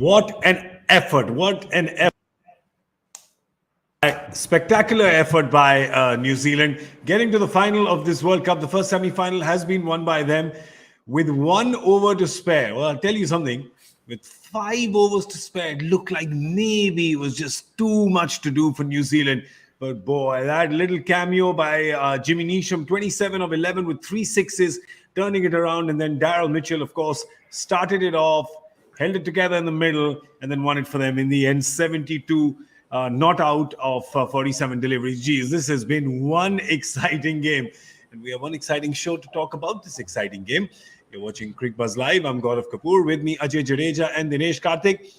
What an effort! What an effort! Spectacular effort by New Zealand getting to the final of this World Cup. The first semi-final has been won by them with 1 over to spare. Well, I'll tell you something. With 5 overs to spare, it looked like maybe it was just too much to do for New Zealand. But boy, that little cameo by Jimmy Neesham, 27 of 11 with 3 sixes, turning it around. And then Daryl Mitchell, of course, started it off, held it together in the middle, and then won it for them in the end, 72. Not out of 47 deliveries. Geez, this has been one exciting game. And we have one exciting show to talk about this exciting game. You're watching Cricbuzz Live. I'm Gaurav Kapur. With me, Ajay Jadeja and Dinesh Karthik.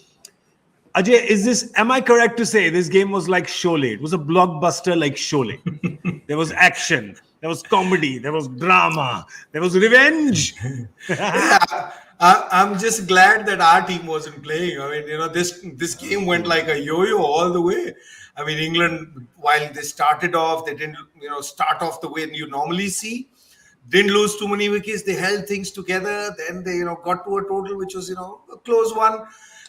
Ajay, am I correct to say this game was like Sholay? It was a blockbuster like Sholay. There was action. There was comedy. There was drama. There was revenge. I'm just glad that our team wasn't playing. I mean, this game went like a yo-yo all the way. I mean, England, while they started off, they didn't, start off the way you normally see. Didn't lose too many wickets. They held things together. Then they, got to a total which was, a close one.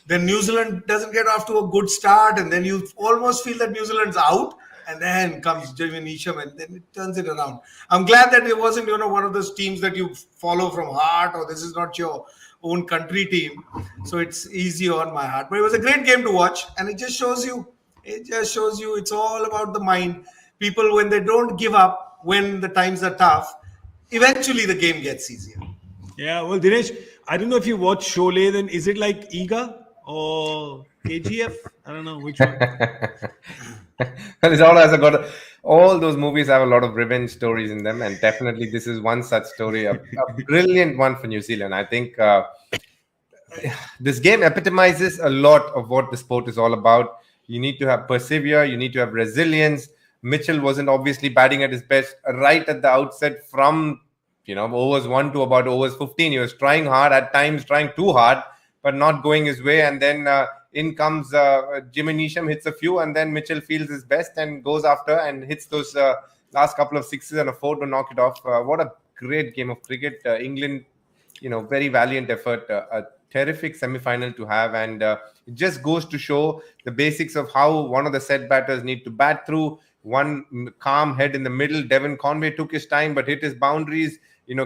Then New Zealand doesn't get off to a good start, and then you almost feel that New Zealand's out. And then comes Jimmy Neesham, and then it turns it around. I'm glad that it wasn't, one of those teams that you follow from heart, or this is not your own country team. So it's easy on my heart. But it was a great game to watch, and it just shows you it's all about the mind. People, when they don't give up, when the times are tough, eventually the game gets easier. Yeah, well, Dinesh, I don't know if you watch Sholay, then is it like Iga or KGF? I don't know which one. Well, it's all all those movies have a lot of revenge stories in them, and definitely this is one such story, a brilliant one for New Zealand. I think this game epitomizes a lot of what the sport is all about. You need to have persevere, you need to have resilience. Mitchell wasn't obviously batting at his best right at the outset from overs 1 to about overs 15. He was trying hard, at times trying too hard, but not going his way. And then in comes Jimmy Neesham, hits a few, and then Mitchell feels his best and goes after and hits those last couple of sixes and a 4 to knock it off. What a great game of cricket. England, very valiant effort, a terrific semi-final to have, and it just goes to show the basics of how one of the set batters need to bat through. One calm head in the middle. Devon Conway took his time but hit his boundaries,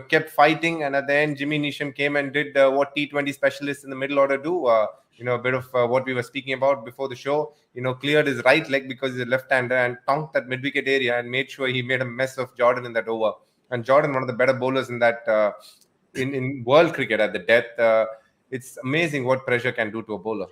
kept fighting, and at the end Jimmy Neesham came and did what T20 specialists in the middle order do. A bit of what we were speaking about before the show, cleared his right leg because he's a left-hander and tonked that mid-wicket area and made sure he made a mess of Jordan in that over. And Jordan, one of the better bowlers in that in world cricket at the death. It's amazing what pressure can do to a bowler.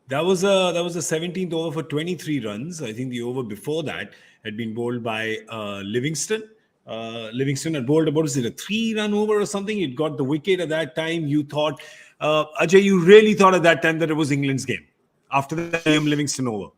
That was a 17th over for 23 runs. I think the over before that had been bowled by Livingston. Livingston had bowled about, is it a 3-run over or something? It got the wicket at that time. You thought, Ajay, you really thought at that time that it was England's game after the Livingston over?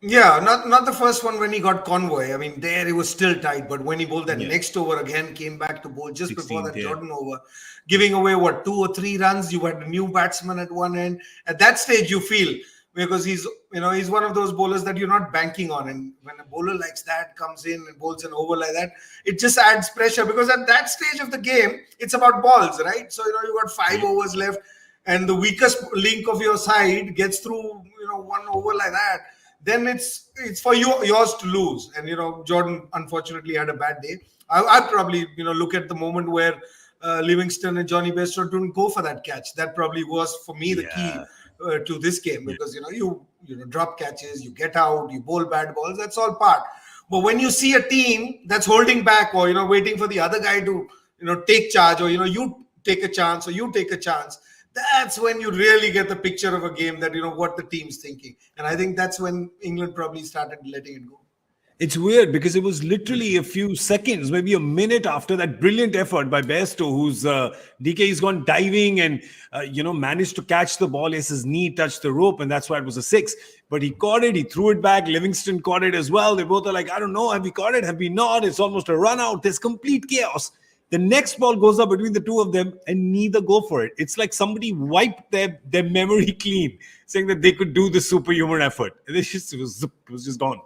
Yeah, not the first one when he got Convoy. I mean, there it was still tight, but when he bowled that next over again, came back to bowl just before that Jordan over, giving away 2 or 3 runs. You had a new batsman at one end. At that stage, you feel, because he's one of those bowlers that you're not banking on, and when a bowler like that comes in and bowls an over like that, it just adds pressure, because at that stage of the game, it's about balls, right? So you got 5 overs left, and the weakest link of your side gets through 1 over like that. Then it's for yours to lose. And Jordan unfortunately had a bad day. I'd probably look at the moment where Livingston and Johnny Bairstow didn't go for that catch. That probably was for me the key to this game, because you drop catches, you get out, you bowl bad balls. That's all part. But when you see a team that's holding back, or waiting for the other guy to take charge, or you take a chance, or you take a chance, that's when you really get the picture of a game, that what the team's thinking. And I think that's when England probably started letting it go. It's weird because it was literally a few seconds, maybe a minute after that brilliant effort by Bairstow, whose DK's gone diving and managed to catch the ball as his knee touched the rope, and that's why it was a 6. But he caught it, he threw it back. Livingston caught it as well. They both are like, I don't know, have we caught it? Have we not? It's almost a run out. There's complete chaos. The next ball goes up between the two of them and neither go for it. It's like somebody wiped their memory clean, saying that they could do the superhuman effort. It was just gone.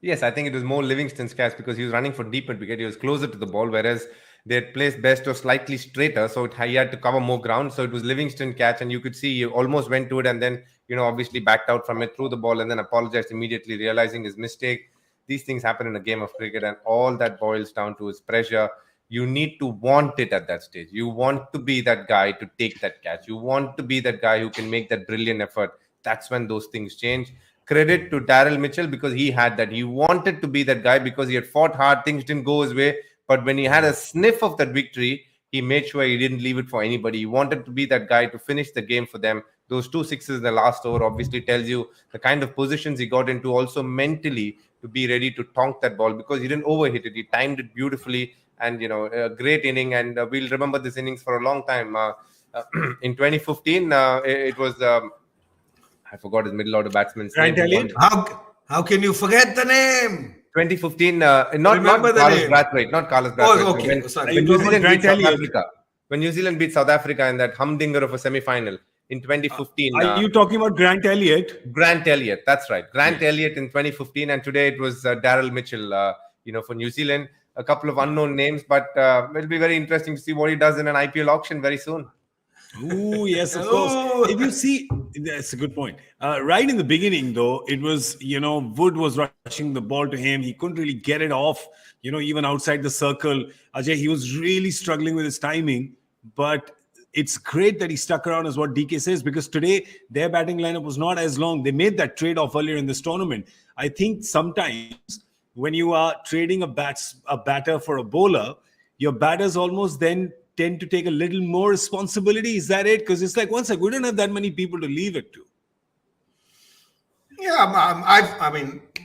Yes, I think it was more Livingston's catch because he was running for deep mid wicket. He was closer to the ball, whereas They had placed Bairstow slightly straighter, so he had to cover more ground. So it was Livingston catch, and you could see he almost went to it, and then obviously backed out from it, threw the ball, and then apologized immediately, realizing his mistake. These things happen in a game of cricket, and all that boils down to is pressure. You need to want it at that stage. You want to be that guy to take that catch. You want to be that guy who can make that brilliant effort. That's when those things change. Credit to Daryl Mitchell, because he had that. He wanted to be that guy because he had fought hard. Things didn't go his way. But when he had a sniff of that victory, he made sure he didn't leave it for anybody. He wanted to be that guy to finish the game for them. Those 2 sixes in the last over obviously tells you the kind of positions he got into, also mentally to be ready to tonk that ball, because he didn't overhit it. He timed it beautifully. And, a great inning. And we'll remember this innings for a long time. In 2015, it was, I forgot his middle order batsman's name. How can you forget the name? 2015, not Carlos Brathwaite, not Carlos Brathwaite. Oh, okay. When New Zealand beat South Africa in that humdinger of a semi-final in 2015. Are you talking about Grant Elliott? Grant Elliott, that's right. Grant Elliott in 2015, and today it was Daryl Mitchell, for New Zealand. A couple of unknown names, but it'll be very interesting to see what he does in an IPL auction very soon. Oh, yes, of course. If you see, that's a good point. Right in the beginning, though, it was, Wood was rushing the ball to him. He couldn't really get it off, even outside the circle. Ajay, he was really struggling with his timing. But it's great that he stuck around, as what DK says, because today their batting lineup was not as long. They made that trade-off earlier in this tournament. I think sometimes when you are trading a batter for a bowler, your batters almost then tend to take a little more responsibility. Is that it? Because it's like, one sec, we don't have that many people to leave it to. Yeah,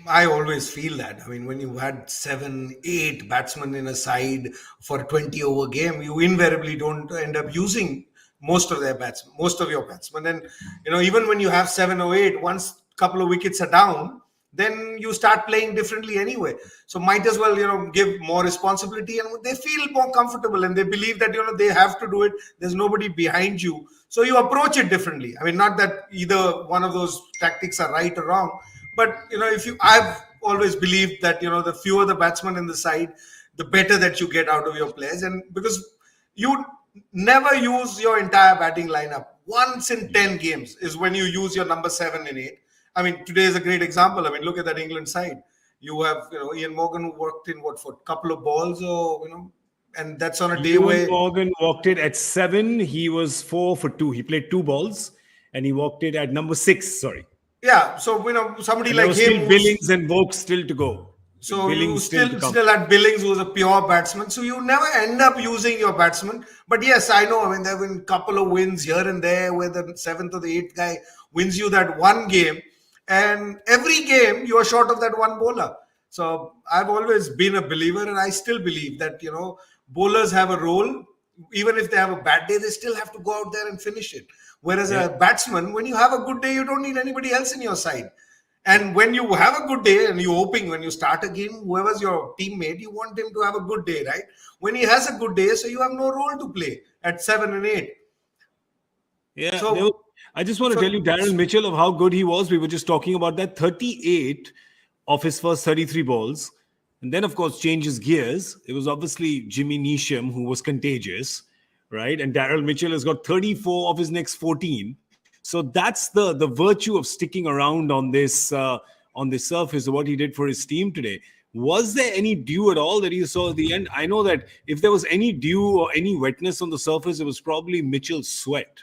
I always feel that. I mean, when you had 7, 8 batsmen in a side for a 20-over game, you invariably don't end up using most of your batsmen. And, even when you have 7 or 8, once a couple of wickets are down, then you start playing differently anyway. So might as well, give more responsibility, and they feel more comfortable and they believe that, they have to do it. There's nobody behind you. So you approach it differently. I mean, not that either one of those tactics are right or wrong, but, I've always believed that, the fewer the batsmen in the side, the better that you get out of your players. And because you never use your entire batting lineup. Once in 10 games is when you use your number 7 and 8. I mean, today is a great example. I mean, look at that England side. You have, Ian Morgan, who worked in for a couple of balls, or, and that's on a day where Morgan walked it at 7. He was 4 for 2. He played 2 balls, and he walked it at number 6. Sorry. Yeah. So, somebody like him. Billings and Vokes still to go. So you still had Billings, who was a pure batsman. So you never end up using your batsman. But yes, I know. I mean, there have been a couple of wins here and there where the 7th or the 8th guy wins you that one game. And every game, you are short of that one bowler. So I've always been a believer, and I still believe that, bowlers have a role. Even if they have a bad day, they still have to go out there and finish it. Whereas a batsman, when you have a good day, you don't need anybody else in your side. And when you have a good day, and you're hoping when you start a game, whoever's your teammate, you want him to have a good day, right? When he has a good day, so you have no role to play at 7 and 8. Yeah. So, I just want to tell you, Daryl Mitchell, of how good he was. We were just talking about that. 38 of his first 33 balls. And then, of course, changes gears. It was obviously Jimmy Neesham who was contagious, right? And Daryl Mitchell has got 34 of his next 14. So that's the virtue of sticking around on this surface of what he did for his team today. Was there any dew at all that you saw at the end? I know that if there was any dew or any wetness on the surface, it was probably Mitchell's sweat.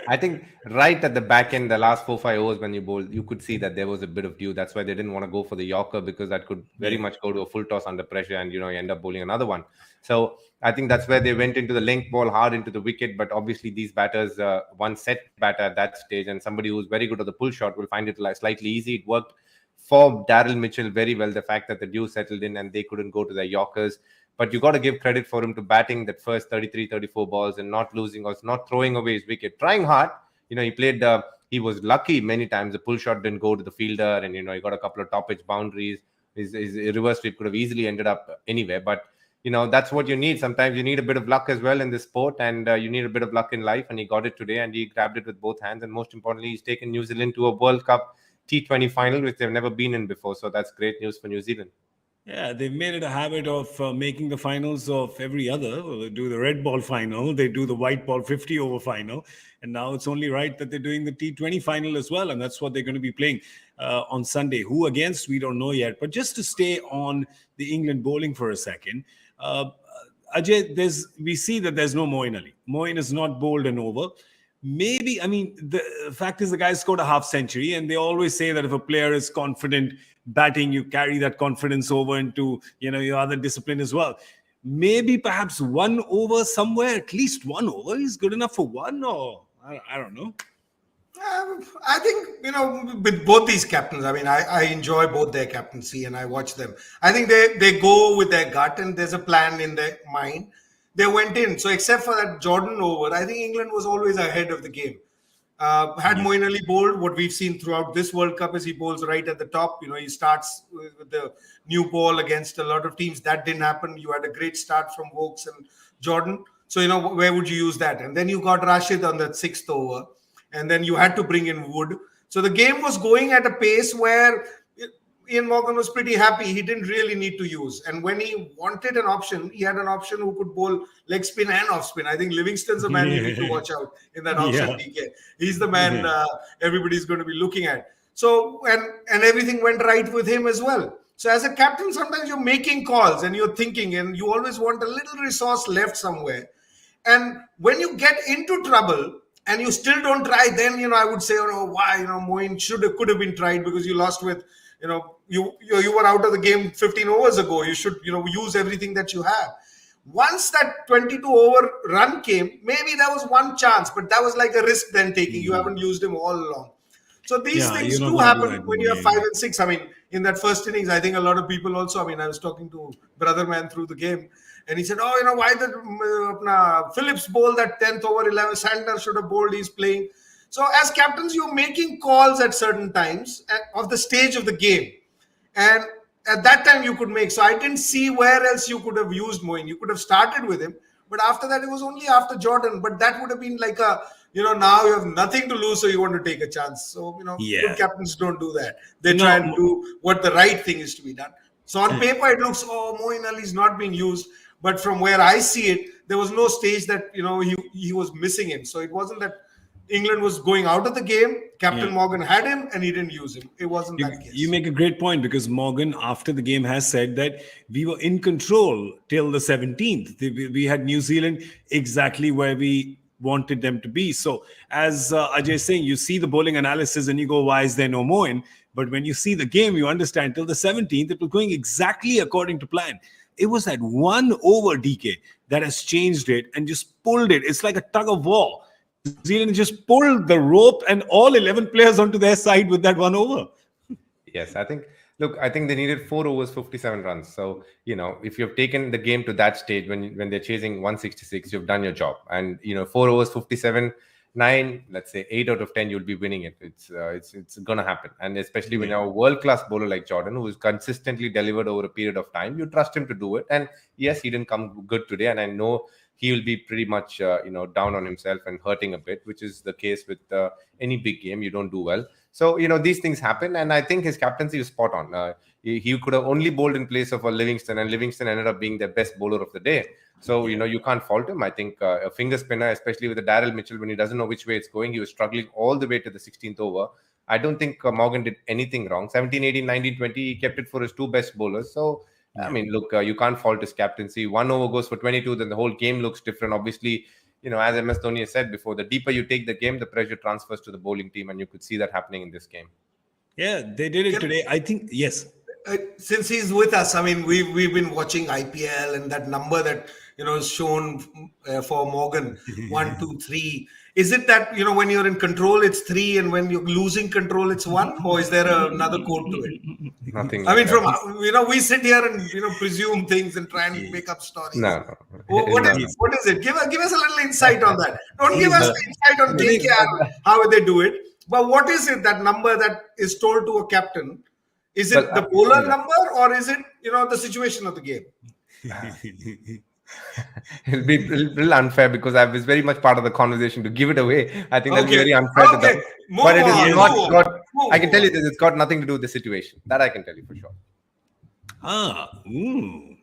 I think right at the back end, the last 4-5 overs when you bowled, you could see that there was a bit of dew. That's why they didn't want to go for the Yorker, because that could very much go to a full toss under pressure, and you end up bowling another one. So I think that's where they went into the length ball hard into the wicket. But obviously these batters, one set batter at that stage, and somebody who's very good at the pull shot will find it slightly easy. It worked for Daryl Mitchell very well, the fact that the dew settled in and they couldn't go to their Yorkers. But you got to give credit for him to batting that first 33, 34 balls and not losing or not throwing away his wicket. Trying hard. He played, he was lucky many times. The pull shot didn't go to the fielder, and, he got a couple of top edge boundaries. His reverse sweep could have easily ended up anywhere. But, that's what you need. Sometimes you need a bit of luck as well in this sport, and you need a bit of luck in life. And he got it today, and he grabbed it with both hands. And most importantly, he's taken New Zealand to a World Cup T20 final, which they've never been in before. So that's great news for New Zealand. Yeah, they've made it a habit of making the finals of every other. Well, they do the red ball final, they do the white ball 50 over final, and now it's only right that they're doing the T20 final as well, and that's what they're going to be playing on Sunday. Who against, we don't know yet. But just to stay on the England bowling for a second, Ajay, we see that there's no Moeen Ali. Moeen is not bowled an over. Maybe, I mean, the fact is the guy scored a half century, and they always say that if a player is confident batting, you carry that confidence over into, your other discipline as well. Maybe perhaps one over somewhere, at least one over is good enough for one, or I don't know. I think, with both these captains, I mean, I enjoy both their captaincy and I watch them. I think they go with their gut and there's a plan in their mind. They went in. So except for that Jordan over, I think England was always ahead of the game. Had Moeen Ali bowled, what we've seen throughout this World Cup is he bowls right at the top. He starts with the new ball against a lot of teams. That didn't happen. You had a great start from Vokes and Jordan. So, where would you use that? And then you got Rashid on that 6th over. And then you had to bring in Wood. So the game was going at a pace where Ian Morgan was pretty happy. He didn't really need to use. And when he wanted an option, he had an option who could bowl leg spin and off spin. I think Livingston's a man you need to watch out in that option, DK. He's the man everybody's going to be looking at. So, and everything went right with him as well. So as a captain, sometimes you're making calls and you're thinking, and you always want a little resource left somewhere. And when you get into trouble, and you still don't try, then, I would say, why, Moeen could have been tried because you lost with, you were out of the game 15 overs ago. You should, use everything that you have. Once that 22 over run came, maybe there was one chance, but that was like a risk then taking. You haven't used him all along. So these things do happen when you have 5 and 6. I mean, in that first innings, I think a lot of people also, I was talking to Brother Man through the game. And he said, why did Phillips bowl that 10th over 11? Santner should have bowled, he's playing. So as captains, you're making calls at certain times of the stage of the game. And at that time, you could make. So I didn't see where else you could have used Moeen. You could have started with him. But after that, it was only after Jordan. But that would have been like now you have nothing to lose, so you want to take a chance. So, good captains don't do that. They try and do what the right thing is to be done. So on paper, it looks, Moeen Ali is not being used. But from where I see it, there was no stage that, he was missing him. So it wasn't that England was going out of the game. Captain Morgan had him and he didn't use him. It wasn't that case. You make a great point because Morgan, after the game, has said that we were in control till the 17th. We had New Zealand exactly where we wanted them to be. So as Ajay is saying, you see the bowling analysis and you go, why is there no Moeen? But when you see the game, you understand till the 17th, it was going exactly according to plan. It was that one over, DK, that has changed it and just pulled it. It's like a tug of war. New Zealand just pulled the rope and all 11 players onto their side with that one over. Yes, I think they needed 4 overs, 57 runs. So, if you've taken the game to that stage when they're chasing 166, you've done your job. And, 4 overs, 57, 9, let's say 8 out of 10, you'll be winning it. It's going to happen. And especially when you have a world-class bowler like Jordan, who is consistently delivered over a period of time, you trust him to do it. And yes, he didn't come good today. And I know he will be pretty much, down on himself and hurting a bit, which is the case with any big game. You don't do well. So, these things happen. And I think his captaincy is spot on. He could have only bowled in place of a Livingston, and Livingston ended up being the best bowler of the day. So, you can't fault him. I think a finger spinner, especially with the Daryl Mitchell, when he doesn't know which way it's going, he was struggling all the way to the 16th over. I don't think Morgan did anything wrong. 17, 18, 19, 20, he kept it for his 2 best bowlers. So, look, you can't fault his captaincy. 1 over goes for 22, then the whole game looks different. Obviously, as MS Dhoni has said before, the deeper you take the game, the pressure transfers to the bowling team, and you could see that happening in this game. Yeah, they did it today. I think, yes. Since he's with us, we've been watching IPL, and that number that is shown for Morgan 1, 2, 3. Is it that when you're in control it's 3, and when you're losing control it's 1, or is there another code to it? Nothing. We sit here and presume things and try and make up stories. No. What is it? Give us a little insight on that. Don't give us the insight on KKR, how they do it. But what is it, that number that is told to a captain? Is it the bowler number, or is it, the situation of the game? It'll be a little unfair because I was very much part of the conversation to give it away. I think that'll be very unfair to them. But it is not got, I can tell you this, it's got nothing to do with the situation. That I can tell you for sure. Ooh.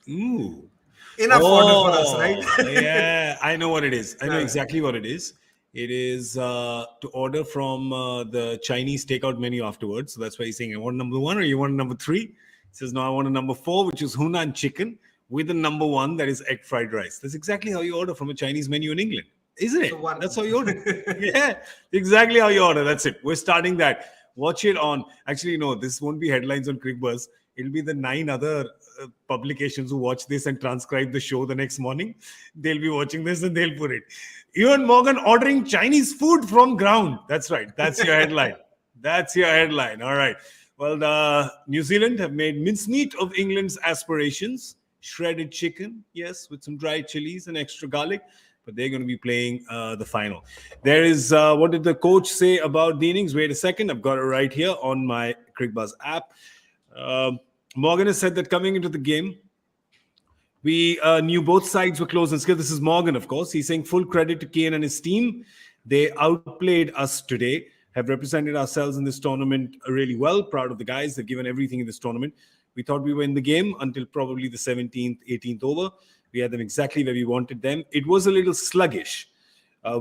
Ooh. Enough order for us, right? Yeah, I know what it is. I know Yeah. exactly what it is. It is to order from the Chinese takeout menu afterwards. So that's why he's saying, I want number 1 or you want number 3? He says, no, I want a number 4, which is Hunan chicken with a number 1 that is egg fried rice. That's exactly how you order from a Chinese menu in England, isn't it? So That's how you order. Yeah, exactly how you order. That's it. We're starting that. Watch it on. Actually, no, this won't be headlines on Cricbuzz. It'll be the 9 other publications who watch this and transcribe the show the next morning. They'll be watching this and they'll put it. Ewan Morgan ordering Chinese food from ground. That's right. That's your headline. That's your headline. All right. Well, the New Zealand have made mincemeat of England's aspirations. Shredded chicken, yes, with some dried chilies and extra garlic. But they're going to be playing the final. There is, what did the coach say about the innings? Wait a second. I've got it right here on my Cricbuzz app. Morgan has said that coming into the game, we knew both sides were close and skilled. This is Morgan, of course. He's saying full credit to Kane and his team. They outplayed us today, have represented ourselves in this tournament really well. Proud of the guys. They've given everything in this tournament. We thought we were in the game until probably the 17th, 18th over. We had them exactly where we wanted them. It was a little sluggish.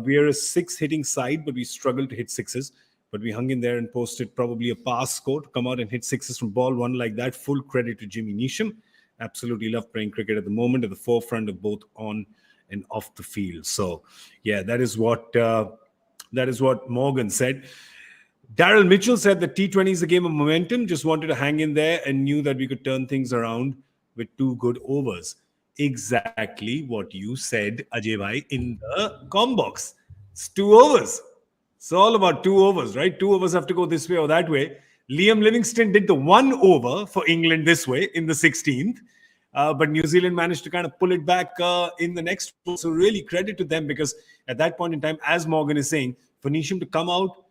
We are a 6-hitting side, but we struggled to hit sixes. But we hung in there and posted probably a pass score to come out and hit sixes from ball one like that. Full credit to Jimmy Neesham. Absolutely love playing cricket at the moment, at the forefront of both on and off the field. So, yeah, that is what Morgan said. Daryl Mitchell said that T20 is a game of momentum. Just wanted to hang in there and knew that we could turn things around with 2 good overs. Exactly what you said, Ajay Bhai, in the com box. It's 2 overs. It's all about 2 overs, right? 2 overs have to go this way or that way. Liam Livingstone did the 1 over for England this way in the 16th. But New Zealand managed to kind of pull it back in the next one. So really credit to them, because at that point in time, as Morgan is saying, for Neesham to come out,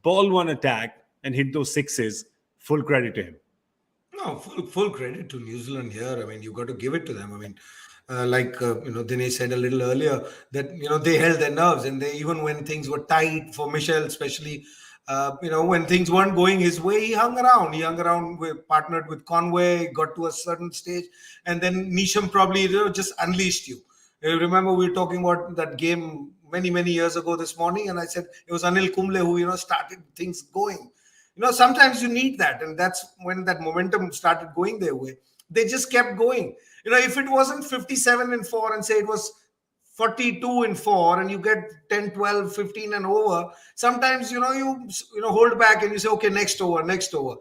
ball one attack and hit those sixes, full credit to him. No, full credit to New Zealand here. I mean, you got to give it to them. I mean, Dinesh said a little earlier that, they held their nerves, and they, even when things were tight for Mitchell, especially, when things weren't going his way, he hung around. He hung around, partnered with Conway, got to a certain stage, and then Neesham probably just unleashed you. Remember, we were talking about that game many, many years ago this morning, and I said it was Anil Kumble who, started things going. Sometimes you need that, and that's when that momentum started going their way. They just kept going. If it wasn't 57 and 4 and say it was 42 and 4 and you get 10, 12, 15 and over, sometimes, you hold back and you say, okay, next over.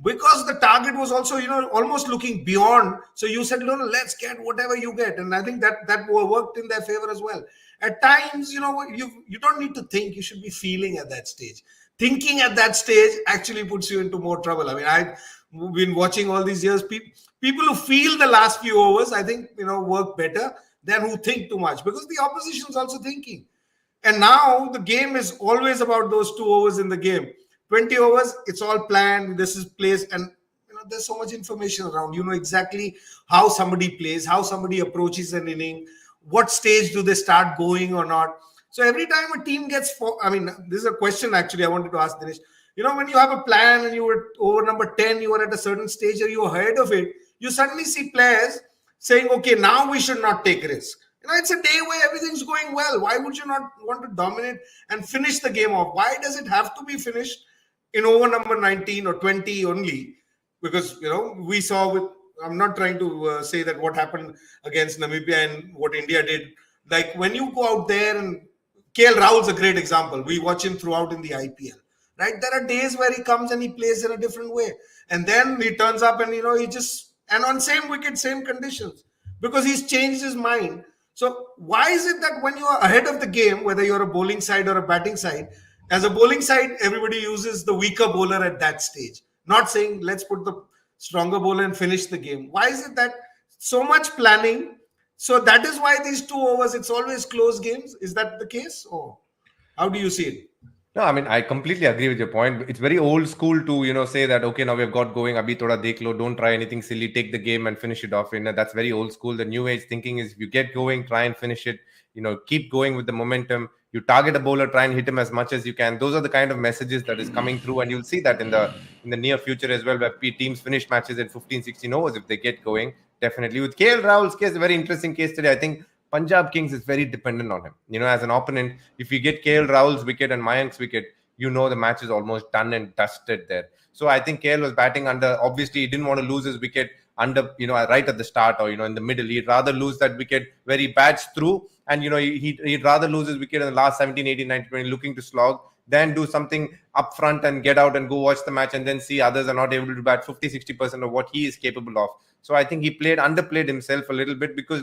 Because the target was also, almost looking beyond. So you said, no, let's get whatever you get. And I think that worked in their favor as well. At times, you don't need to think. You should be feeling at that stage. Thinking at that stage actually puts you into more trouble. I mean, I've been watching all these years. People who feel the last few overs, I think, work better than who think too much, because the opposition is also thinking. And now the game is always about those 2 overs in the game. 20 overs, it's all planned. This is placed, and there's so much information around. You know exactly how somebody plays, how somebody approaches an inning, what stage do they start going or not. So every time a team gets, this is a question actually I wanted to ask Dinesh. When you have a plan and you were over number 10, you were at a certain stage or you were ahead of it, you suddenly see players saying, okay, now we should not take risk. It's a day where everything's going well. Why would you not want to dominate and finish the game off? Why does it have to be finished in over number 19 or 20 only? Because, we saw with, I'm not trying to say that what happened against Namibia and what India did. Like when you go out there, and KL Rahul's a great example. We watch him throughout in the IPL, right? There are days where he comes and he plays in a different way. And then he turns up and, he just, and on same wicket, same conditions, because he's changed his mind. So why is it that when you are ahead of the game, whether you're a bowling side or a batting side, as a bowling side, everybody uses the weaker bowler at that stage, not saying let's put the stronger bowler and finish the game. Why is it that so much planning? So that is why these 2 overs, it's always close games. Is that the case, or how do you see it? No, I mean, I completely agree with your point. It's very old school to, say that, okay, now we've got going, abhi thoda dekh lo, don't try anything silly, take the game and finish it off. That's very old school. The new age thinking is if you get going, try and finish it. keep going with the momentum. You target a bowler, try and hit him as much as you can. Those are the kind of messages that is coming through, and you'll see that in the near future as well, where teams finish matches at 15, 16 overs if they get going. Definitely. With KL Rahul's case, a very interesting case today. I think Punjab Kings is very dependent on him. As an opponent, if you get KL Rahul's wicket and Mayank's wicket, the match is almost done and dusted there. So I think KL was batting under. Obviously, he didn't want to lose his wicket under, right at the start or, in the middle. He'd rather lose that wicket where he bats through, and, he'd rather lose his wicket in the last 17, 18, 19, 20, looking to slog, than do something up front and get out and go watch the match and then see others are not able to bat 50, 60% of what he is capable of. So I think he underplayed himself a little bit, because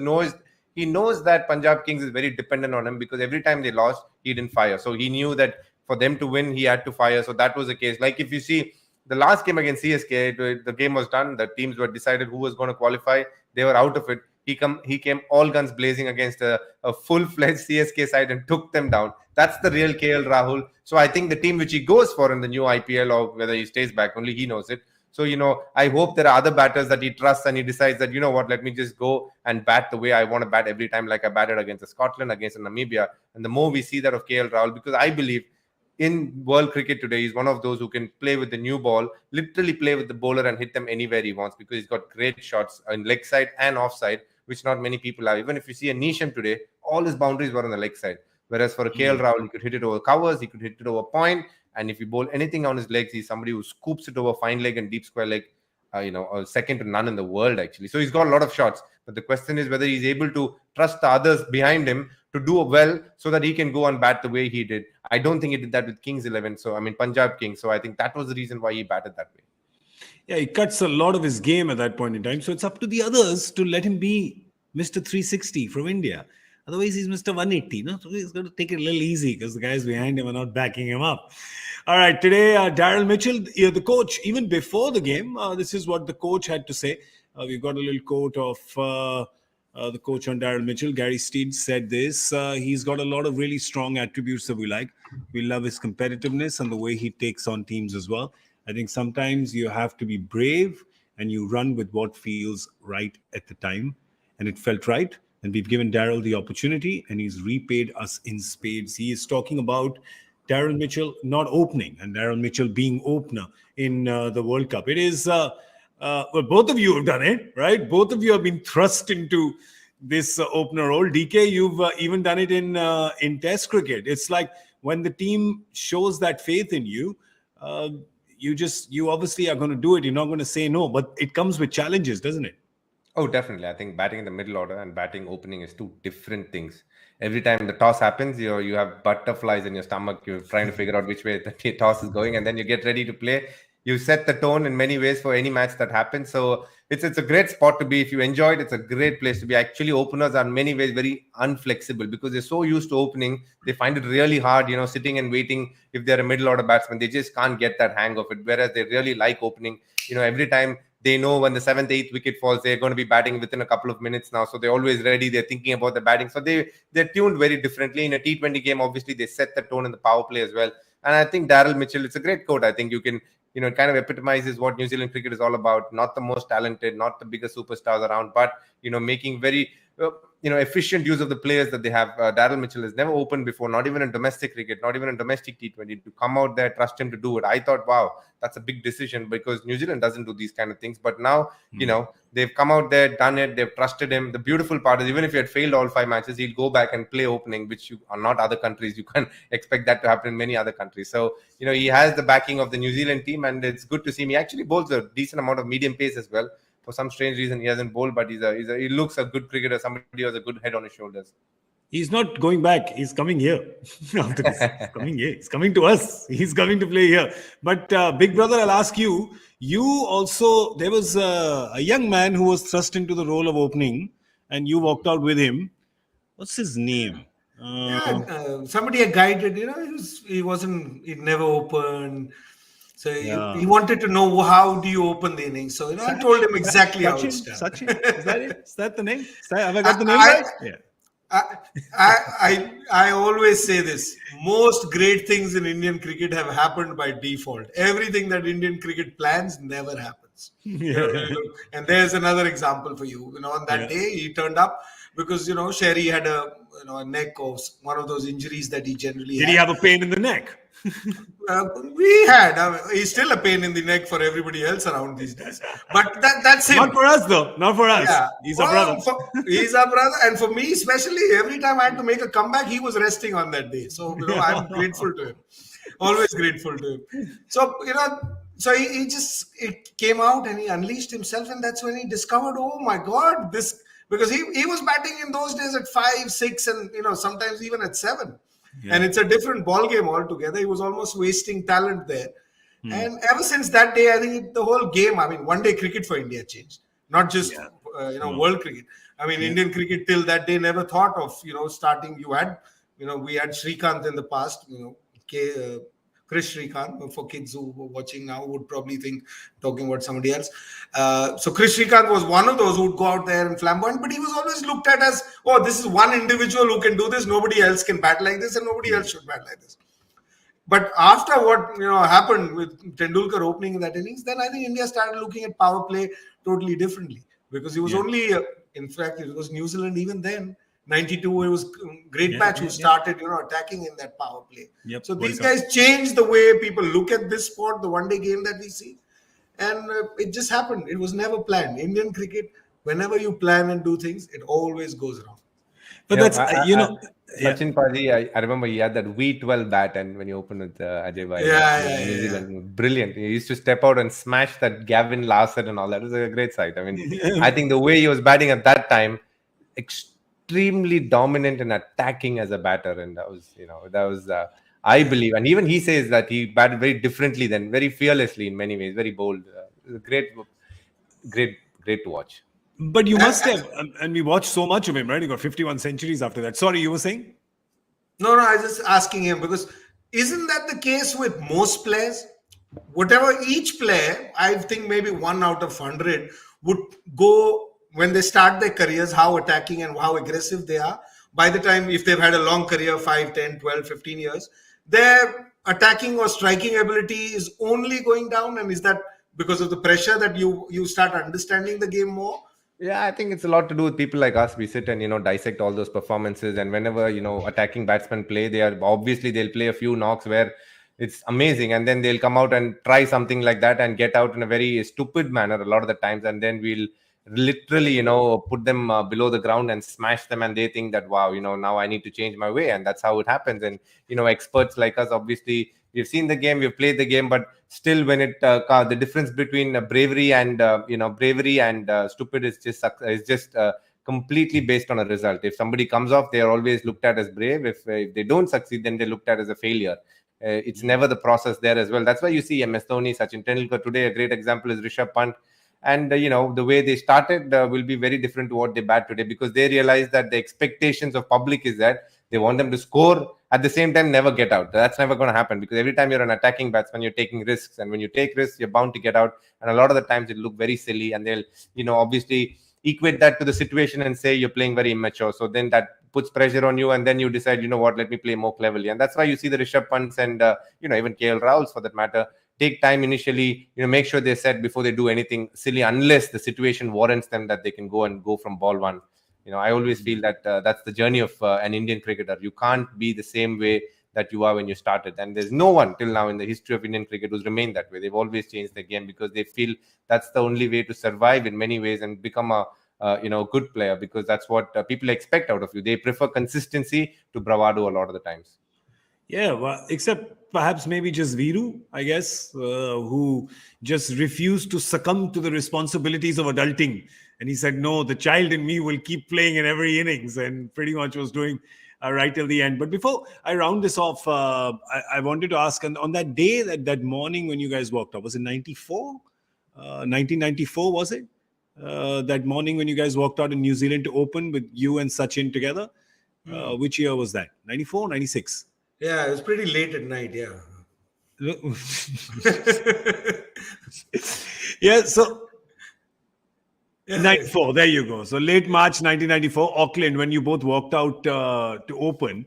he knows that Punjab Kings is very dependent on him, because every time they lost, he didn't fire. So he knew that for them to win, he had to fire. So that was the case. Like if you see the last game against CSK, the game was done. The teams were decided who was going to qualify. They were out of it. He came all guns blazing against a full-fledged CSK side and took them down. That's the real KL Rahul. So I think the team which he goes for in the new IPL, or whether he stays back, only he knows it. So, I hope there are other batters that he trusts, and he decides that, let me just go and bat the way I want to bat every time, like I batted against Scotland, against Namibia. And the more we see that of KL Rahul, because I believe in world cricket today, he's one of those who can play with the new ball, literally play with the bowler and hit them anywhere he wants, because he's got great shots on leg side and off side, which not many people have. Even if you see a Neesham today, all his boundaries were on the leg side. Whereas for a KL Rahul, he could hit it over covers, he could hit it over point. And if you bowl anything on his legs, he's somebody who scoops it over fine leg and deep square leg, second to none in the world, actually. So he's got a lot of shots. But the question is whether he's able to trust the others behind him to do well, so that he can go and bat the way he did. I don't think he did that with Kings 11. Punjab Kings. So I think that was the reason why he batted that way. Yeah, he cuts a lot of his game at that point in time. So it's up to the others to let him be Mr. 360 from India. Otherwise, he's Mr. 180. So he's going to take it a little easy, because the guys behind him are not backing him up. All right, today, Daryl Mitchell, the coach, even before the game, this is what the coach had to say. We've got a little quote of the coach on Daryl Mitchell. Gary Steed said this. He's got a lot of really strong attributes that we like. We love his competitiveness and the way he takes on teams as well. I think sometimes you have to be brave and you run with what feels right at the time. And it felt right. And we've given Daryl the opportunity, and he's repaid us in spades. He is talking about Daryl Mitchell not opening and Daryl Mitchell being opener in the World Cup. It is, well, both of you have done it, right? Both of you have been thrust into this opener role. DK, you've even done it in Test cricket. It's like when the team shows that faith in you, you obviously are going to do it. You're not going to say no, but it comes with challenges, doesn't it? Oh, definitely. I think batting in the middle order and batting opening is two different things. Every time the toss happens, you have butterflies in your stomach. You're trying to figure out which way the toss is going, and then you get ready to play. You set the tone in many ways for any match that happens. So it's a great spot to be. If you enjoy it, it's a great place to be. Actually, openers are in many ways very unflexible, because they're so used to opening. They find it really hard, sitting and waiting. If they're a middle order batsman, they just can't get that hang of it. Whereas they really like opening. Every time they know when the 7th, 8th wicket falls, they're going to be batting within a couple of minutes now. So they're always ready. They're thinking about the batting. So they're tuned very differently. In a T20 game, obviously, they set the tone in the power play as well. And I think Daryl Mitchell, it's a great quote. I think you can, it kind of epitomizes what New Zealand cricket is all about. Not the most talented, not the biggest superstars around, but, making very, efficient use of the players that they have. Daryl Mitchell has never opened before, not even in domestic cricket, not even in domestic T20. To come out there, trust him to do it. I thought, wow, that's a big decision, because New Zealand doesn't do these kind of things. But now, they've come out there, done it, they've trusted him. The beautiful part is, even if you had failed all 5 matches, he'll go back and play opening, which you are not other countries. You can't expect that to happen in many other countries. So, he has the backing of the New Zealand team, and it's good to see him. He actually bowls a decent amount of medium pace as well. For some strange reason, he hasn't bowled, but he looks a good cricketer, somebody who has a good head on his shoulders. He's not going back. He's coming here. After this. He's coming here. He's coming to us. He's coming to play here. But Big Brother, I'll ask you, there was a young man who was thrust into the role of opening, and you walked out with him. What's his name? Somebody had guided, he never opened. So he wanted to know, how do you open the innings? So I told him exactly how it's done. Sachin, is that it? Is that the name? Have I got the name right? Yeah. I always say this: most great things in Indian cricket have happened by default. Everything that Indian cricket plans never happens. And there's another example for you. On that day, he turned up because Sherry had a neck or one of those injuries that he generally Did had. he have a pain in the neck? We had. He's still a pain in the neck for everybody else around these days. But that's him. Not for us, though. Not for us. Yeah. He's our brother. He's our brother. And for me, especially, every time I had to make a comeback, he was resting on that day. So, I'm grateful to him. Always grateful to him. So, so he came out and he unleashed himself. And that's when he discovered, oh my God, this, because he was batting in those days at 5, 6, and, sometimes even at 7. Yeah. And it's a different ball game altogether. He was almost wasting talent there. And ever since that day, I think the whole game, one day cricket for India changed, not just, world cricket. Indian cricket till that day never thought of, starting. We had Srikanth in the past, Chris Srikanth, for kids who were watching now would probably think talking about somebody else. So Chris Srikanth was one of those who would go out there and flamboyant, but he was always looked at as, oh, this is one individual who can do this. Nobody else can bat like this and nobody else should bat like this. But after what happened with Tendulkar opening in that innings, then I think India started looking at power play totally differently, because it was only, in fact, it was New Zealand even then, 92, it was great patch who started, attacking in that power play. Yep. So these guys changed the way people look at this sport, the one-day game that we see. And it just happened. It was never planned. Indian cricket, whenever you plan and do things, it always goes wrong. But that's, Sachin Paji, I remember he had that V12 bat, and when you opened with Ajay New Zealand, brilliant. He used to step out and smash that Gavin Larson and all that. It was a great sight. I think the way he was batting at that time, extremely dominant and attacking as a batter, and that was I believe, and even he says that he batted very differently than, very fearlessly in many ways, very bold. Great to watch. But you must have, and we watched so much of him, right? He got 51 centuries after that. Sorry, you were saying? No, I was just asking him, because isn't that the case with most players? Whatever each player, I think maybe 1 out of 100 would go, when they start their careers, how attacking and how aggressive they are. By the time, if they've had a long career, 5, 10, 12, 15 years, their attacking or striking ability is only going down. And is that because of the pressure that you start understanding the game more? Yeah, I think it's a lot to do with people like us. We sit and dissect all those performances, and whenever attacking batsmen play, they'll play a few knocks where it's amazing, and then they'll come out and try something like that and get out in a very stupid manner a lot of the times, and then we'll literally put them below the ground and smash them, and they think that, wow, now I need to change my way, and that's how it happens. And experts like us, obviously, we've seen the game, we've played the game, but still, when the difference between bravery and stupid is just completely based on a result. If somebody comes off, they are always looked at as brave. If they don't succeed, then they're looked at as a failure. It's never the process there as well. That's why you see MS Dhoni, Sachin Tendulkar. Today, a great example is Rishabh Pant. And the way they started will be very different to what they bat today, because they realize that the expectations of public is that they want them to score, at the same time never get out. That's never going to happen, because every time you're an attacking batsman, you're taking risks, and when you take risks, you're bound to get out. And a lot of the times it look very silly, and they'll obviously equate that to the situation and say you're playing very immature. So then that puts pressure on you, and then you decide, let me play more cleverly. And that's why you see the Rishabh Pants and even KL Rahuls, for that matter, take time initially, make sure they're set before they do anything silly, unless the situation warrants them that they can go from ball one. I always feel that that's the journey of an Indian cricketer. You can't be the same way that you are when you started. And there's no one till now in the history of Indian cricket who's remained that way. They've always changed the game, because they feel that's the only way to survive in many ways and become a good player, because that's what people expect out of you. They prefer consistency to bravado a lot of the times. Yeah, well, except perhaps maybe just Viru, I guess, who just refused to succumb to the responsibilities of adulting. And he said, no, the child in me will keep playing in every innings, and pretty much was doing right till the end. But before I round this off, I wanted to ask, on that day, that morning when you guys walked up, was it 94? 1994, was it? That morning when you guys walked out in New Zealand to open with you and Sachin together. Which year was that? 94, 96? Yeah, it was pretty late at night, yeah. Yeah, so 94, there you go. So late March 1994, Auckland, when you both walked out to open.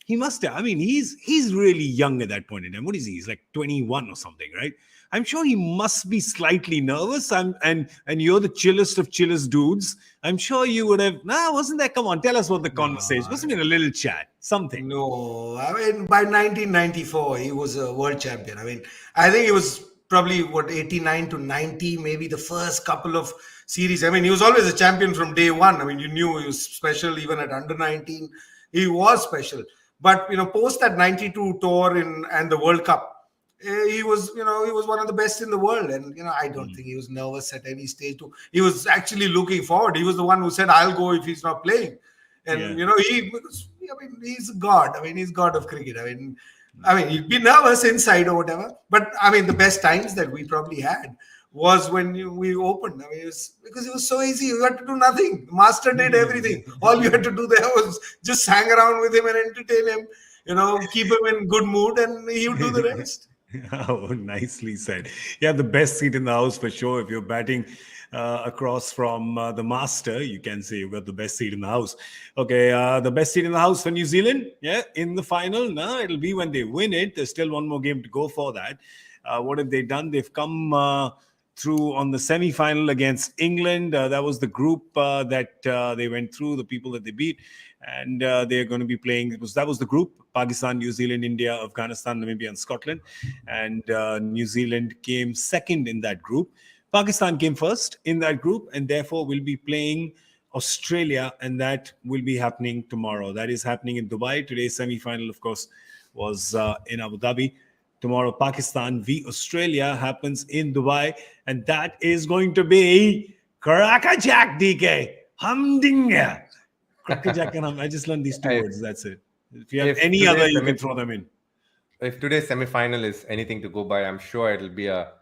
He must have. I mean, he's really young at that point in time. What is he? He's like 21 or something, right? I'm sure he must be slightly nervous. And you're the chillest of chillest dudes. I'm sure you would have. Wasn't there? Come on, tell us what the conversation. Must have been a little chat, something. No, I mean, by 1994, he was a world champion. I mean, I think it was probably 89 to 90, maybe the first couple of series. I mean, he was always a champion from day one. I mean, you knew he was special even at under 19. He was special. But, post that 92 tour and the World Cup, he was one of the best in the world. And, I don't think he was nervous at any stage. He was actually looking forward. He was the one who said, I'll go if he's not playing. And, he's God. I mean, he's God of cricket. I mean, he'd be nervous inside or whatever. But, I mean, the best times that we probably had was when we opened. I mean, because it was so easy. You had to do nothing. The master did everything. All you had to do there was just hang around with him and entertain him, keep him in good mood, and he would do the rest. Oh, nicely said. Yeah, the best seat in the house for sure. If you're batting across from the master, you can say you've got the best seat in the house. Okay, the best seat in the house for New Zealand, in the final. No, it'll be when they win it. There's still one more game to go for that. What have they done? They've come through on the semi-final against England. That was the group that they went through, the people that they beat. And they're going to be playing. That was the group: Pakistan, New Zealand, India, Afghanistan, Namibia, and Scotland. And New Zealand came second in that group. Pakistan came first in that group, and therefore will be playing Australia, and that will be happening tomorrow. That is happening in Dubai. Today's semi-final, of course, was in Abu Dhabi. Tomorrow, Pakistan v Australia happens in Dubai, and that is going to be Crackerjack, DK. Humdinger. Crackerjack and I just learned these two words. That's it. If you have any other, you can throw them in. If today's semi-final is anything to go by, I'm sure it'll be a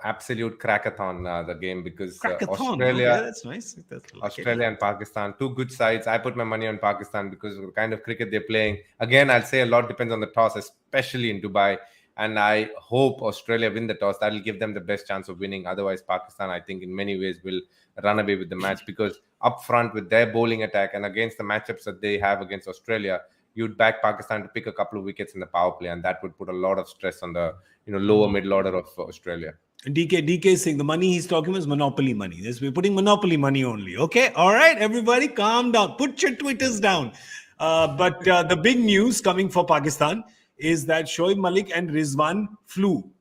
absolute crackathon, the game, because Australia, that's nice. Australia and Pakistan, two good sides. I put my money on Pakistan because of the kind of cricket they're playing. Again, I'll say a lot depends on the toss, especially in Dubai. And I hope Australia win the toss. That'll give them the best chance of winning. Otherwise, Pakistan, I think, in many ways will run away with the match, because up front with their bowling attack and against the matchups that they have against Australia, you'd back Pakistan to pick a couple of wickets in the power play, and that would put a lot of stress on the lower middle order of Australia. DK is saying the money he's talking about is monopoly money. We're putting monopoly money only. Okay, all right, everybody, calm down. Put your Twitters down. But the big news coming for Pakistan is that Shoaib Malik and Rizwan flew.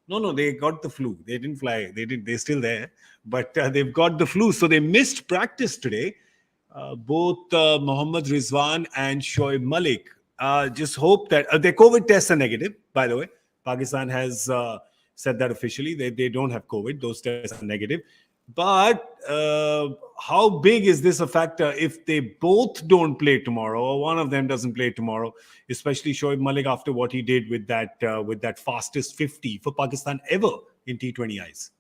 No, they got the flu. They didn't fly. They're still there, but they've got the flu. So they missed practice today. Both Mohammad Rizwan and Shoaib Malik. Just hope that their COVID tests are negative, by the way. Pakistan has said that officially. They don't have COVID. Those tests are negative. But how big is this a factor if they both don't play tomorrow, or one of them doesn't play tomorrow, especially Shoaib Malik after what he did with that fastest 50 for Pakistan ever in T20 eyes?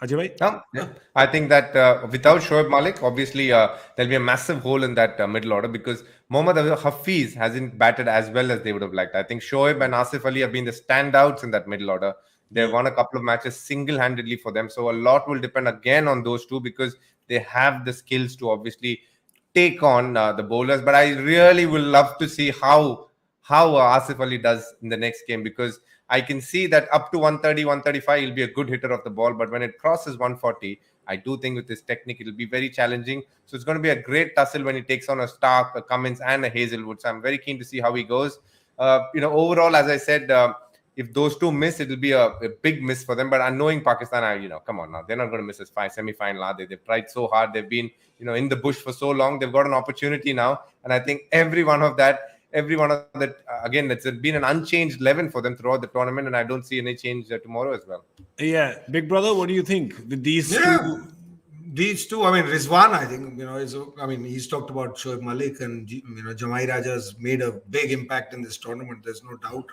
Ajay bhai? Yeah. I think that without Shoaib Malik, obviously there'll be a massive hole in that middle order, because Mohammad Hafiz hasn't batted as well as they would have liked. I think Shoaib and Asif Ali have been the standouts in that middle order. They've won a couple of matches single-handedly for them. So a lot will depend again on those two, because they have the skills to obviously take on the bowlers. But I really will love to see how Asif Ali does in the next game, because I can see that up to 130, 135, he'll be a good hitter of the ball. But when it crosses 140, I do think with his technique, it'll be very challenging. So it's going to be a great tussle when he takes on a Stark, a Cummins, and a Hazelwood. So I'm very keen to see how he goes. Overall, as I said, if those two miss, it'll be a big miss for them. But knowing Pakistan, come on now, they're not going to miss this semi-final, are they? They've tried so hard. They've been, in the bush for so long. They've got an opportunity now. And I think every one of that, again, it's been an unchanged 11 for them throughout the tournament. And I don't see any change tomorrow as well. Yeah. Big brother, what do you think? With these two? These two, I mean, Rizwan, I think, he's talked about Shoaib Malik, and, Jamai Raja has made a big impact in this tournament. There's no doubt.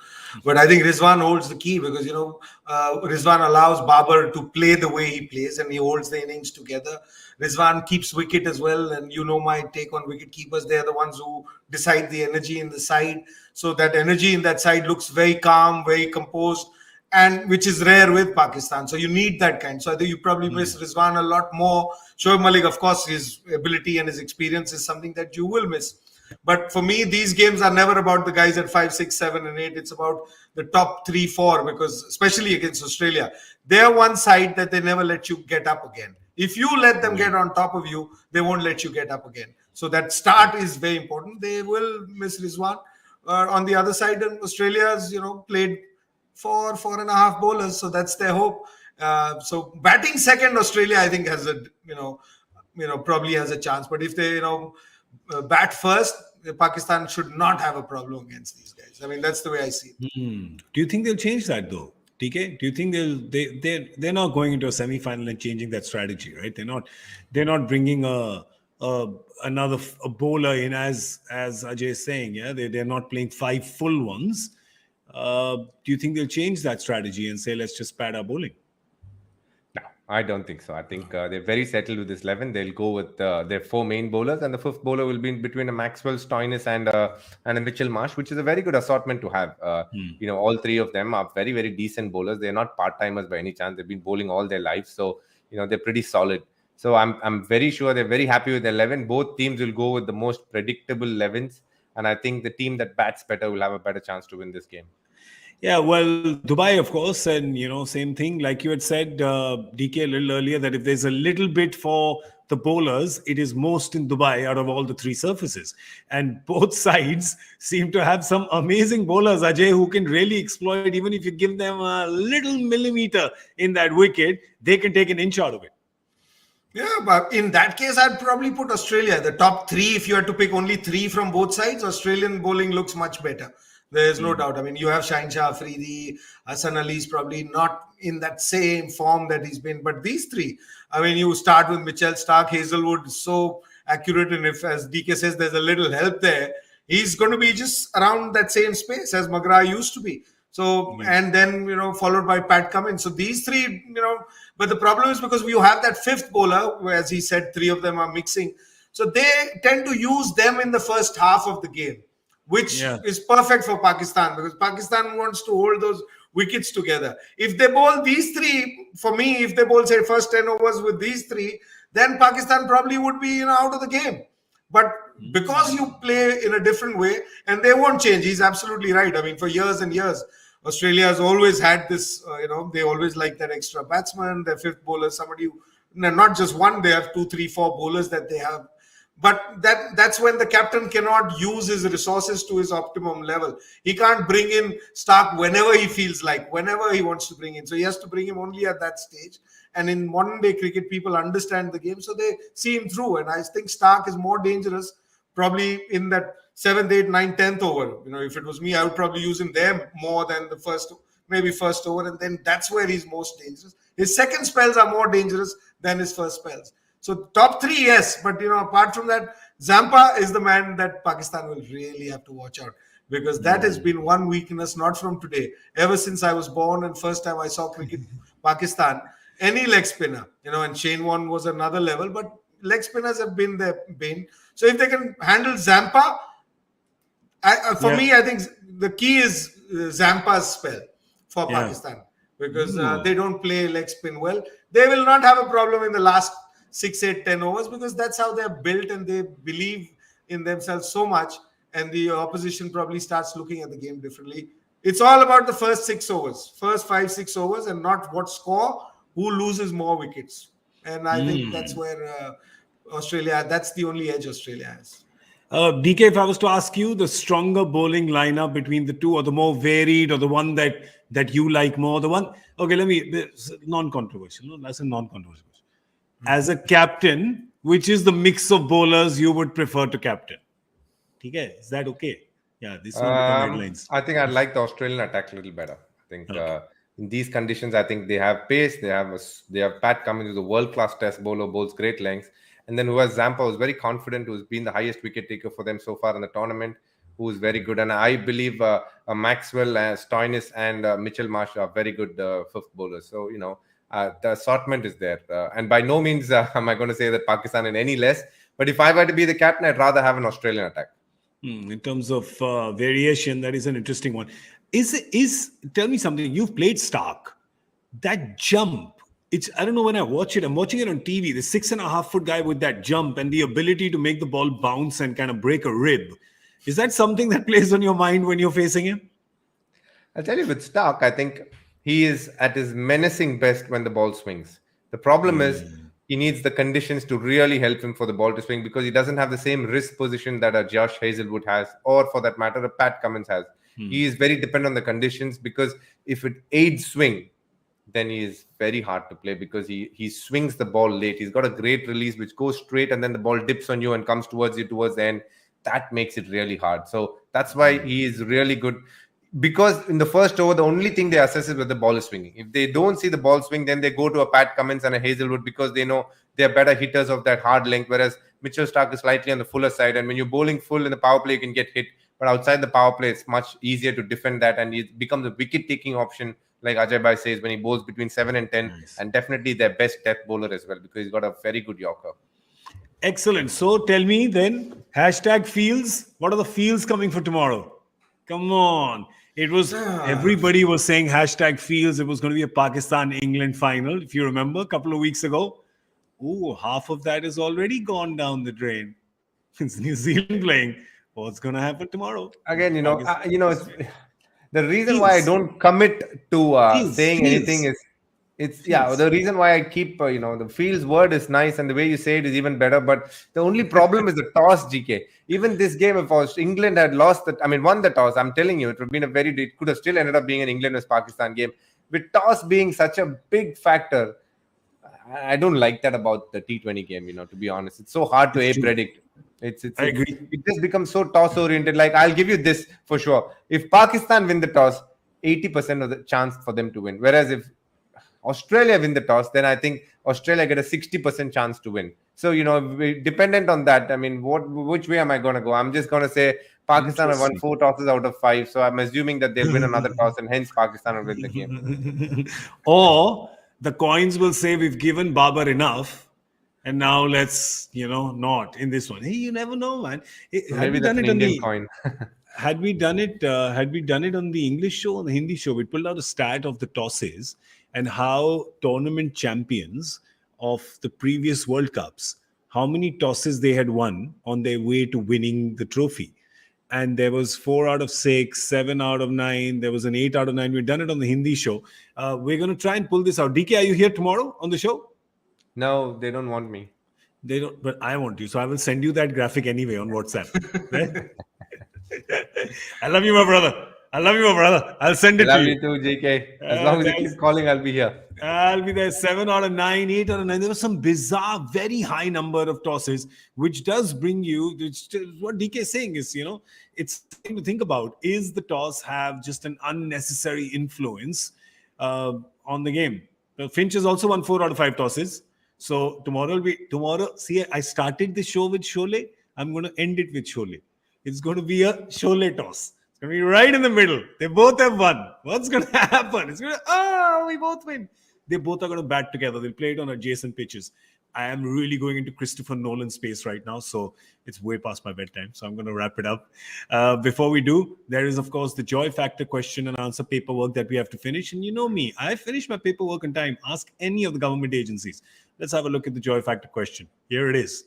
But I think Rizwan holds the key, because, Rizwan allows Babar to play the way he plays, and he holds the innings together. Rizwan keeps wicket as well. And my take on wicket keepers. They're the ones who decide the energy in the side. So that energy in that side looks very calm, very composed, and which is rare with Pakistan. So you need that kind. So I think you probably miss Rizwan a lot more. Shoaib Malik, of course, his ability and his experience is something that you will miss. But for me, these games are never about the guys at 5, 6, 7, and 8. It's about the top 3, 4, because especially against Australia, they're one side that they never let you get up again. If you let them get on top of you, they won't let you get up again. So that start is very important. They will miss Rizwan. On the other side, and Australia's, played 4.5 bowlers, so that's their hope. So batting second, Australia, I think, has a probably has a chance. But if they bat first, Pakistan should not have a problem against these guys. I mean, that's the way I see it. Do you think they'll change that though, TK? Do you think they're not going into a semi-final and changing that strategy, right? They're not bringing another bowler in, as Ajay is saying. Yeah, they're not playing 5 full ones. Do you think they'll change that strategy and say, let's just pad our bowling? No, I don't think so. I think they're very settled with this 11. They'll go with their 4 main bowlers, and the 5th bowler will be in between a Maxwell, Stoinis, and a Mitchell Marsh, which is a very good assortment to have. All 3 of them are very, very decent bowlers. They're not part-timers by any chance. They've been bowling all their lives, so they're pretty solid. So I'm very sure they're very happy with 11. Both teams will go with the most predictable 11s, and I think the team that bats better will have a better chance to win this game. Yeah, well, Dubai, of course, and same thing. Like you had said, DK, a little earlier, that if there's a little bit for the bowlers, it is most in Dubai out of all the 3 surfaces. And both sides seem to have some amazing bowlers, Ajay, who can really exploit. Even if you give them a little millimeter in that wicket, they can take an inch out of it. Yeah, but in that case, I'd probably put Australia. The top 3, if you had to pick only 3 from both sides, Australian bowling looks much better. There's no doubt. I mean, you have Shaheen Shah Afridi, Hassan Ali is probably not in that same form that he's been. But these 3, I mean, you start with Mitchell, Stark, Hazelwood, so accurate. And if, as DK says, there's a little help there, he's going to be just around that same space as McGrath used to be. So, and then, followed by Pat Cummins. So these 3, but the problem is because you have that 5th bowler, where, as he said, 3 of them are mixing. So they tend to use them in the first half of the game, which is perfect for Pakistan, because Pakistan wants to hold those wickets together. If they bowl these 3, for me, if they bowl, say, first 10 overs with these 3, then Pakistan probably would be, out of the game. But because you play in a different way, and they won't change, he's absolutely right. I mean, for years and years, Australia has always had this, they always like that extra batsman, their 5th bowler, somebody who, not just one, they have 2, 3, 4 bowlers that they have. But that's when the captain cannot use his resources to his optimum level. He can't bring in Stark whenever he feels like, whenever he wants to bring in. So he has to bring him only at that stage. And in modern day cricket, people understand the game, so they see him through. And I think Stark is more dangerous probably in that 7th, 8th, 9th, 10th over. If it was me, I would probably use him there more than the first over. And then that's where he's most dangerous. His second spells are more dangerous than his first spells. So top 3, yes. But, apart from that, Zampa is the man that Pakistan will really have to watch out, because that has been one weakness, not from today. Ever since I was born and first time I saw cricket, Pakistan, any leg spinner, and Shane Warne was another level, but leg spinners have been their bane. So if they can handle Zampa, for me, I think the key is Zampa's spell for Pakistan, because they don't play leg spin well. They will not have a problem in the last 6, 8, 10 overs, because that's how they're built, and they believe in themselves so much, and the opposition probably starts looking at the game differently. It's all about the first 6 overs, first 5, 6 overs, and not what score, who loses more wickets. And I think that's where Australia, that's the only edge Australia has. DK, if I was to ask you the stronger bowling lineup between the 2, or the more varied, or the one that you like more, non-controversial. No, that's a non-controversial question. As a captain, which is the mix of bowlers you would prefer to captain? Okay, is that okay? Yeah, this one headlines. I think I like the Australian attack a little better. I think in these conditions, I think they have pace. They have Pat Cummins, who's a world-class test bowler, bowls great lengths. And then who has Zampa, who's very confident, who's been the highest wicket taker for them so far in the tournament, who is very good. And I believe Maxwell, Stoinis, and Mitchell Marsh are very good 5th bowlers. So, the assortment is there. And by no means am I going to say that Pakistan in any less. But if I were to be the captain, I'd rather have an Australian attack. In terms of variation, that is an interesting one. Tell me something. You've played Stark. That jump I don't know when I watch it. I'm watching it on TV. The 6.5 foot guy with that jump and the ability to make the ball bounce and kind of break a rib. Is that something that plays on your mind when you're facing him? I'll tell you with Stark, I think he is at his menacing best when the ball swings. The problem is he needs the conditions to really help him for the ball to swing, because he doesn't have the same wrist position that a Josh Hazelwood has, or for that matter, a Pat Cummins has. He is very dependent on the conditions, because if it aids swing, then he is very hard to play, because he swings the ball late. He's got a great release which goes straight, and then the ball dips on you and comes towards you towards the end. That makes it really hard. So that's why he is really good. Because in the first over, the only thing they assess is whether the ball is swinging. If they don't see the ball swing, then they go to a Pat Cummins and a Hazelwood, because they know they're better hitters of that hard length, whereas Mitchell Stark is slightly on the fuller side. And when you're bowling full in the power play, you can get hit. But outside the power play, it's much easier to defend that, and it becomes a wicket-taking option, like Ajay Bhai says, when he bowls between 7 and 10, and definitely their best death bowler as well, because he's got a very good Yorker. Excellent. So tell me then, #feels. What are the feels coming for tomorrow? Come on. It was, everybody was saying #feels. It was going to be a Pakistan-England final, if you remember, a couple of weeks ago. Ooh, half of that has already gone down the drain. It's New Zealand playing. What's going to happen tomorrow? Again, it's, the reason why I don't commit to saying anything is, the reason why I keep, the feels word is nice, and the way you say it is even better. But the only problem is the toss, GK. Even this game, if England had won the toss, I'm telling you, it would have been it could have still ended up being an England vs Pakistan game. With toss being such a big factor, I don't like that about the T20 game, to be honest. It's so hard to predict. I agree. It just becomes so toss oriented. Like, I'll give you this for sure. If Pakistan win the toss, 80% of the chance for them to win. Whereas if Australia win the toss, then I think Australia get a 60% chance to win. So, dependent on that, which way am I going to go? I'm just going to say Pakistan have won 4 tosses out of 5. So I'm assuming that they'll win another toss, and hence Pakistan will win the game. Or the coins will say we've given Babar enough, and now let's, not in this one. Hey, you never know, man. Maybe that's an Indian coin. Had we done it on the English show, on the Hindi show, we pulled out a stat of the tosses and how tournament champions of the previous World Cups, how many tosses they had won on their way to winning the trophy. And there was 4 out of 6, 7 out of 9. There was an 8 out of 9. We've done it on the Hindi show. We're going to try and pull this out. DK, are you here tomorrow on the show? No, they don't want me. They don't, but I want you. So I will send you that graphic anyway on WhatsApp. I love you, my brother. I'll send it to you. Love you too, JK. As long as you keep calling, I'll be here. I'll be there. 7 out of 9, 8 out of 9. There was some bizarre, very high number of tosses, which does bring you, what DK is saying is, it's something to think about. Is the toss have just an unnecessary influence on the game? Finch has also won 4 out of 5 tosses. So tomorrow, see, I started the show with Sholay. I'm going to end it with Sholay. It's going to be a Sholay toss. It's going to be right in the middle. They both have won. What's going to happen? It's going to, we both win. They both are going to bat together. They'll play it on adjacent pitches. I am really going into Christopher Nolan space right now, so it's way past my bedtime. So I'm going to wrap it up. Before we do, there is, of course, the joy factor question and answer paperwork that we have to finish. And you know me, I finish my paperwork on time. Ask any of the government agencies. Let's have a look at the joy factor question. Here it is.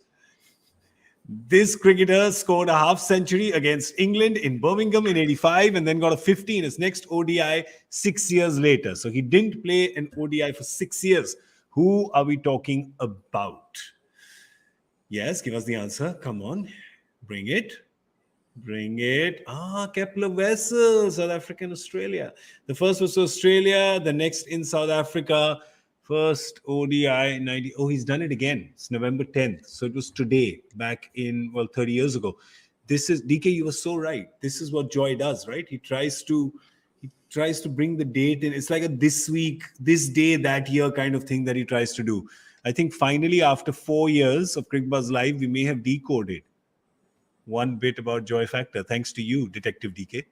This cricketer scored a half century against England in Birmingham in 85 and then got a 50 in his next ODI 6 years later. So he didn't play an ODI for 6 years. Who are we talking about? Yes, give us the answer. Come on. Bring it. Kepler Wessel, South African, Australia. The first was Australia, the next in South Africa. First ODI 90. Oh, he's done it again. It's November 10th. So it was today, back in, 30 years ago. This is, DK, you were so right. This is what Joy does, right? He tries to bring the date in. It's like a this week, this day, that year kind of thing that he tries to do. I think finally, after 4 years of Cricbuzz Live, we may have decoded one bit about Joy Factor. Thanks to you, Detective DK.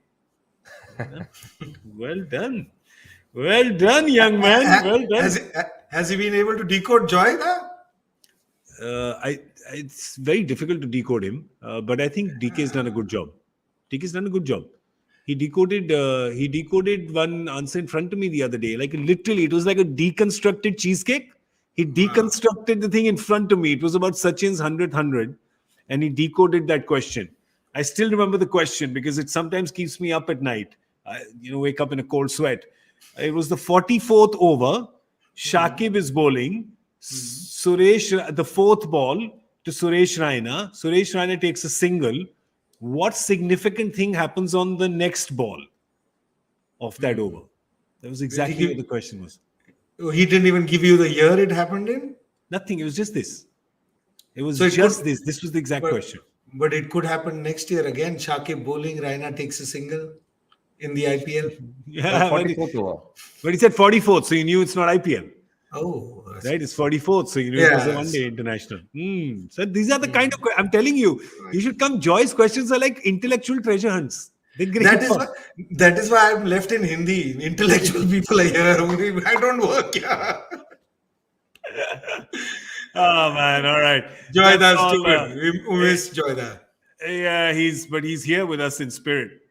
Well done. Well done, young man. Well done. Has he been able to decode Joy now? It's very difficult to decode him, but I think DK's done a good job. He decoded one answer in front of me the other day. Like literally, it was like a deconstructed cheesecake. He deconstructed the thing in front of me. It was about Sachin's 100th, and he decoded that question. I still remember the question because it sometimes keeps me up at night. I, wake up in a cold sweat. It was the 44th over. Shakib is bowling. Suresh, the fourth ball to Suresh Raina. Suresh Raina takes a single. What significant thing happens on the next ball of that over? That was exactly what the question was. He didn't even give you the year it happened in? Nothing. It was just this. It was just this. This was the exact question. But it could happen next year again. Shakib bowling, Raina takes a single in the IPL. Yeah, 44th over. But he said 44th, so you knew it's not IPL. Oh, right. It's 44th, so you know it was a one-day international. So these are the kind of I'm telling you, you should come. Joy's questions are like intellectual treasure hunts. That is why I'm left in Hindi. Intellectual people are here. I don't work here. Oh man, all right. Joyda's too good. We miss Joyda. Yeah, he's here with us in spirit.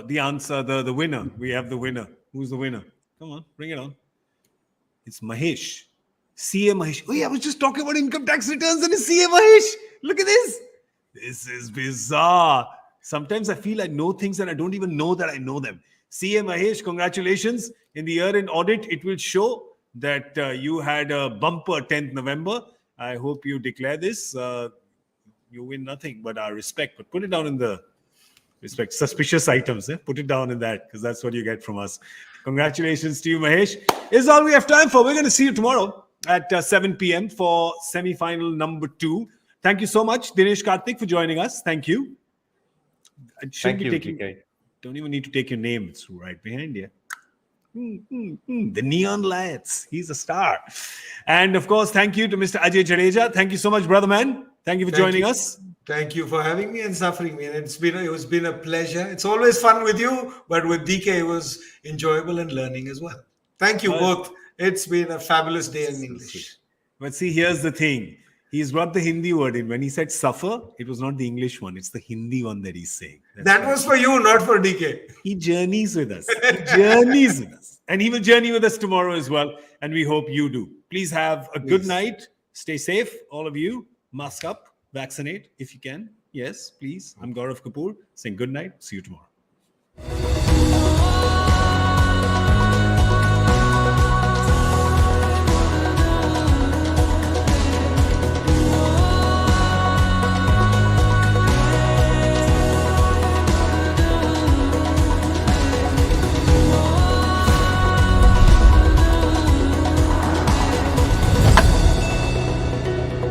The answer, the winner. We have the winner. Who's the winner? Come on, bring it on. It's Mahesh. CA Mahesh. Oh, yeah, I was just talking about income tax returns and it's CA Mahesh. Look at this. This is bizarre. Sometimes I feel I know things and I don't even know that I know them. CA Mahesh, congratulations. In the year-end audit, it will show that you had a bumper 10th November. I hope you declare this. You win nothing but our respect. But put it down in the respect. Suspicious items. Put it down in that because that's what you get from us. Congratulations to you, Mahesh. Is all we have time for. We're going to see you tomorrow at 7 p.m. for semi-final number 2. Thank you so much, Dinesh Karthik, for joining us. Thank you. Thank you, DK. Don't even need to take your name. It's right behind you. The neon lights. He's a star. And of course, thank you to Mr. Ajay Jadeja. Thank you so much, brother man. Thank you for joining us. Thank you for having me and suffering me. And it's been a pleasure. It's always fun with you, but with DK, it was enjoyable and learning as well. Thank you both. It's been a fabulous day in English. But see, here's the thing. He's brought the Hindi word in. When he said suffer, it was not the English one. It's the Hindi one that he's saying. That was for you, not for DK. He journeys with us. And he will journey with us tomorrow as well. And we hope you do. Please have a good night. Stay safe, all of you. Mask up. Vaccinate if you can. Yes, please. I'm Gaurav Kapur saying good night. See you tomorrow.